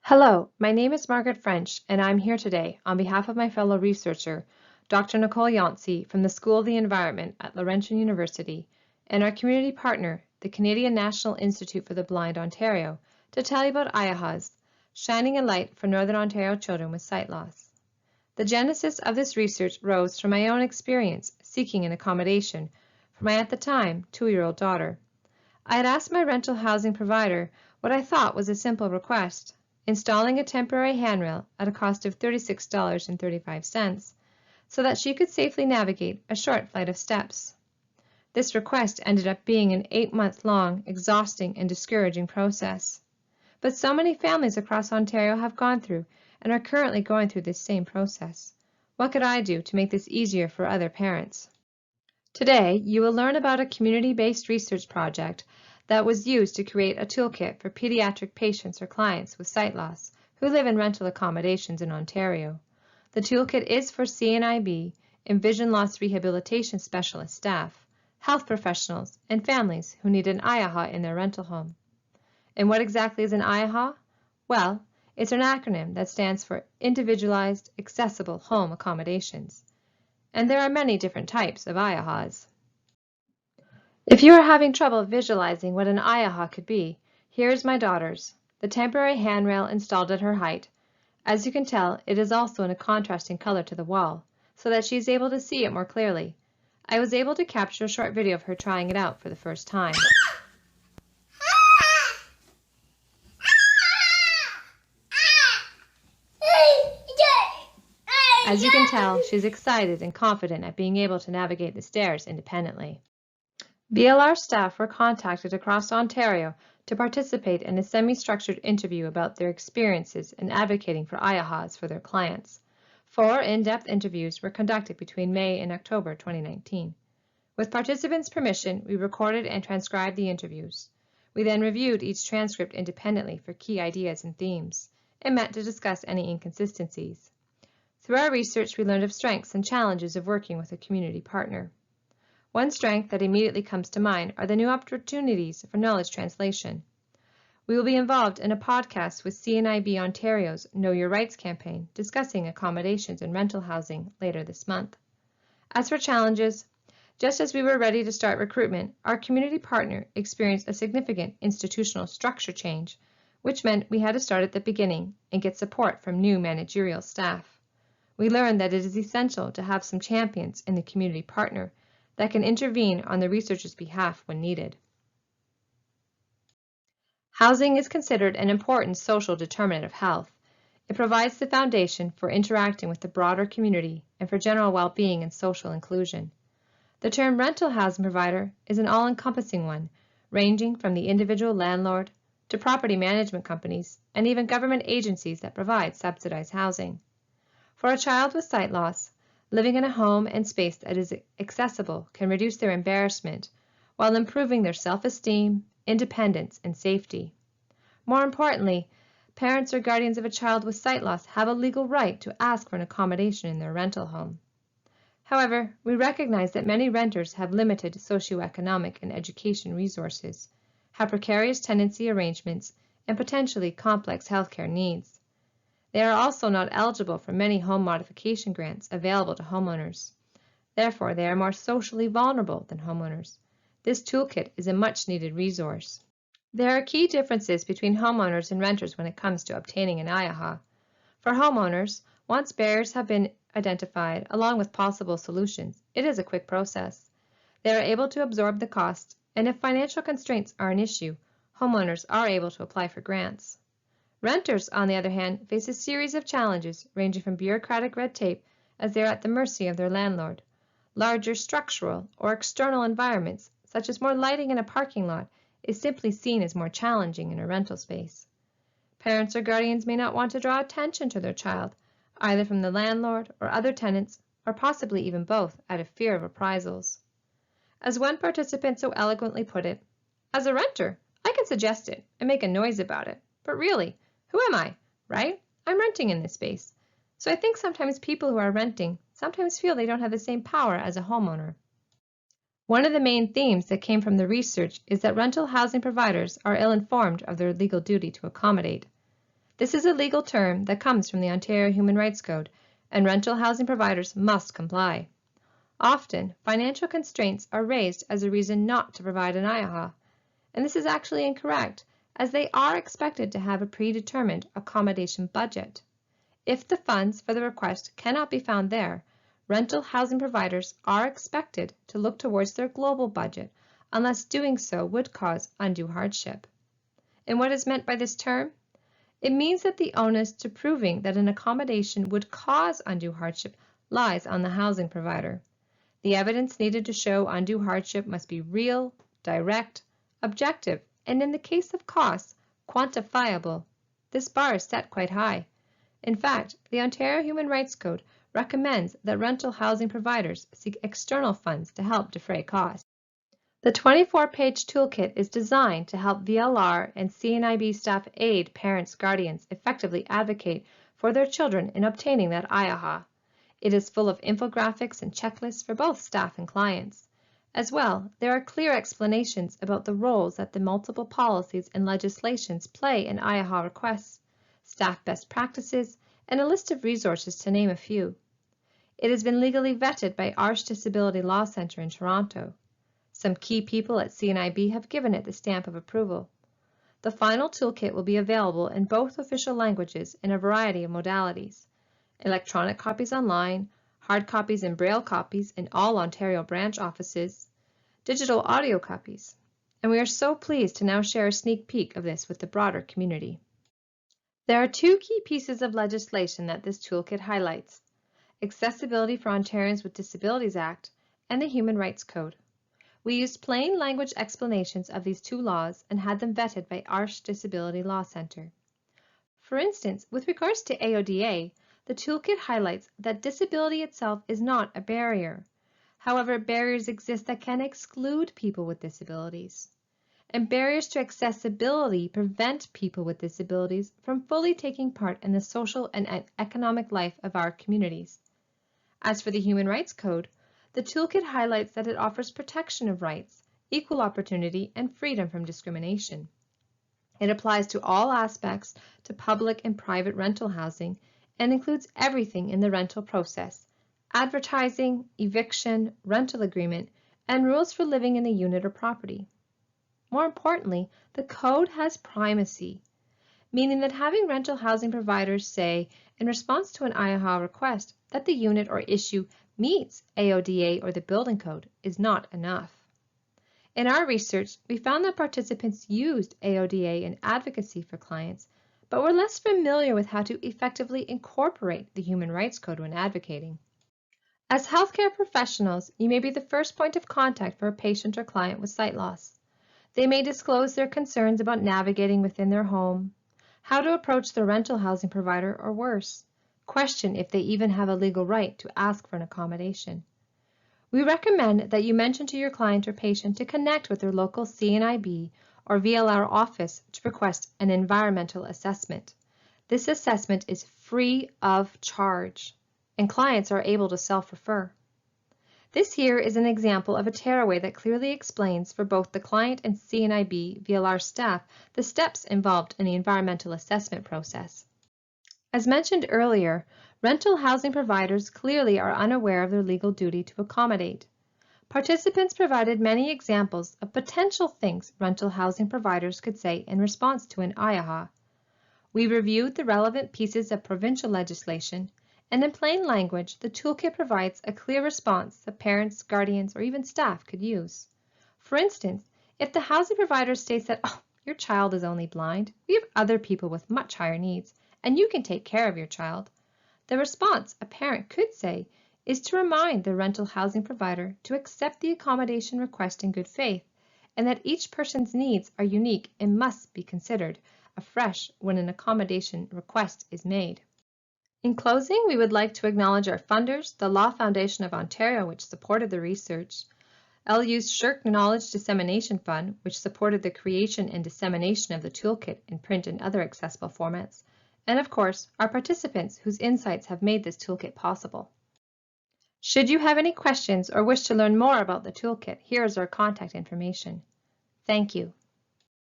Hello, my name is Margaret French, and I'm here today on behalf of my fellow researcher, Dr. Nicole Yancey from the School of the Environment at Laurentian University, and our community partner, the Canadian National Institute for the Blind Ontario, to tell you about IAHAs, shining a light for Northern Ontario children with sight loss. The genesis of this research rose from my own experience seeking an accommodation for my, at the time, 2-year-old daughter. I had asked my rental housing provider what I thought was a simple request: installing a temporary handrail at a cost of $36.35 so that she could safely navigate a short flight of steps. This request ended up being an 8-month-long, exhausting, and discouraging process. But so many families across Ontario have gone through and are currently going through this same process. What could I do to make this easier for other parents? Today, you will learn about a community-based research project that was used to create a toolkit for pediatric patients or clients with sight loss who live in rental accommodations in Ontario. The toolkit is for CNIB and vision loss rehabilitation specialist staff, health professionals, and families who need an IAHA in their rental home. And what exactly is an IAHA? Well, it's an acronym that stands for Individualized Accessible Home Accommodations. And there are many different types of IAHAs. If you are having trouble visualizing what an IAHA could be, here is my daughter's, the temporary handrail installed at her height. As you can tell, it is also in a contrasting color to the wall, so that she is able to see it more clearly. I was able to capture a short video of her trying it out for the first time. As you can tell, she's excited and confident at being able to navigate the stairs independently. VLR staff were contacted across Ontario to participate in a semi-structured interview about their experiences in advocating for IAHAs for their clients. 4 in-depth interviews were conducted between May and October 2019. With participants' permission, we recorded and transcribed the interviews. We then reviewed each transcript independently for key ideas and themes, and met to discuss any inconsistencies. Through our research, we learned of strengths and challenges of working with a community partner. One strength that immediately comes to mind are the new opportunities for knowledge translation. We will be involved in a podcast with CNIB Ontario's Know Your Rights campaign discussing accommodations and rental housing later this month. As for challenges, just as we were ready to start recruitment, our community partner experienced a significant institutional structure change, which meant we had to start at the beginning and get support from new managerial staff. We learned that it is essential to have some champions in the community partner that can intervene on the researcher's behalf when needed. Housing is considered an important social determinant of health. It provides the foundation for interacting with the broader community and for general well-being and social inclusion. The term rental housing provider is an all-encompassing one, ranging from the individual landlord to property management companies and even government agencies that provide subsidized housing. For a child with sight loss, living in a home and space that is accessible can reduce their embarrassment while improving their self-esteem, independence, and safety. More importantly, parents or guardians of a child with sight loss have a legal right to ask for an accommodation in their rental home. However, we recognize that many renters have limited socioeconomic and education resources, have precarious tenancy arrangements, and potentially complex healthcare needs. They are also not eligible for many home modification grants available to homeowners. Therefore, they are more socially vulnerable than homeowners. This toolkit is a much-needed resource. There are key differences between homeowners and renters when it comes to obtaining an IAHA. For homeowners, once barriers have been identified, along with possible solutions, it is a quick process. They are able to absorb the cost, and if financial constraints are an issue, homeowners are able to apply for grants. Renters, on the other hand, face a series of challenges ranging from bureaucratic red tape as they are at the mercy of their landlord. Larger structural or external environments, such as more lighting in a parking lot, is simply seen as more challenging in a rental space. Parents or guardians may not want to draw attention to their child, either from the landlord or other tenants, or possibly even both, out of fear of reprisals. As one participant so eloquently put it, "As a renter, I can suggest it and make a noise about it, but really, who am I, right? I'm renting in this space. So I think sometimes people who are renting sometimes feel they don't have the same power as a homeowner." One of the main themes that came from the research is that rental housing providers are ill-informed of their legal duty to accommodate. This is a legal term that comes from the Ontario Human Rights Code, and rental housing providers must comply. Often, financial constraints are raised as a reason not to provide an IAHA, and this is actually incorrect, as they are expected to have a predetermined accommodation budget. If the funds for the request cannot be found there, rental housing providers are expected to look towards their global budget, unless doing so would cause undue hardship. And what is meant by this term? It means that the onus to proving that an accommodation would cause undue hardship lies on the housing provider. The evidence needed to show undue hardship must be real, direct, objective, and in the case of costs, quantifiable. This bar is set quite high. In fact, the Ontario Human Rights Code recommends that rental housing providers seek external funds to help defray costs. The 24-page toolkit is designed to help VLR and CNIB staff aid parents, guardians effectively advocate for their children in obtaining that IAHA. It is full of infographics and checklists for both staff and clients. As well, there are clear explanations about the roles that the multiple policies and legislations play in IAHA requests, staff best practices, and a list of resources to name a few. It has been legally vetted by Arch Disability Law Centre in Toronto. Some key people at CNIB have given it the stamp of approval. The final toolkit will be available in both official languages in a variety of modalities: electronic copies online, hard copies and braille copies in all Ontario branch offices, digital audio copies, and we are so pleased to now share a sneak peek of this with the broader community. There are two key pieces of legislation that this toolkit highlights: Accessibility for Ontarians with Disabilities Act and the Human Rights Code. We used plain language explanations of these two laws and had them vetted by Arch Disability Law Centre. For instance, with regards to AODA, the toolkit highlights that disability itself is not a barrier. However, barriers exist that can exclude people with disabilities. And barriers to accessibility prevent people with disabilities from fully taking part in the social and economic life of our communities. As for the Human Rights Code, the toolkit highlights that it offers protection of rights, equal opportunity, and freedom from discrimination. It applies to all aspects to public and private rental housing and includes everything in the rental process: advertising, eviction, rental agreement, and rules for living in a unit or property. More importantly, the code has primacy, meaning that having rental housing providers say, in response to an IAHA request, that the unit or issue meets AODA or the building code is not enough. In our research, we found that participants used AODA in advocacy for clients, but were less familiar with how to effectively incorporate the Human Rights Code when advocating. As healthcare professionals, you may be the first point of contact for a patient or client with sight loss. They may disclose their concerns about navigating within their home, how to approach their rental housing provider, or worse, question if they even have a legal right to ask for an accommodation. We recommend that you mention to your client or patient to connect with their local CNIB or VLR office to request an environmental assessment. This assessment is free of charge, and clients are able to self-refer. This here is an example of a tearaway that clearly explains for both the client and CNIB VLR staff the steps involved in the environmental assessment process. As mentioned earlier, rental housing providers clearly are unaware of their legal duty to accommodate. Participants provided many examples of potential things rental housing providers could say in response to an IAHA. We reviewed the relevant pieces of provincial legislation, and in plain language, the toolkit provides a clear response that parents, guardians, or even staff could use. For instance, if the housing provider states that, "Oh, your child is only blind, we have other people with much higher needs, and you can take care of your child," the response a parent could say is to remind the rental housing provider to accept the accommodation request in good faith, and that each person's needs are unique and must be considered afresh when an accommodation request is made. In closing, we would like to acknowledge our funders, the Law Foundation of Ontario, which supported the research, LU's Shirk Knowledge Dissemination Fund, which supported the creation and dissemination of the toolkit in print and other accessible formats, and of course, our participants whose insights have made this toolkit possible. Should you have any questions or wish to learn more about the toolkit, here is our contact information. Thank you.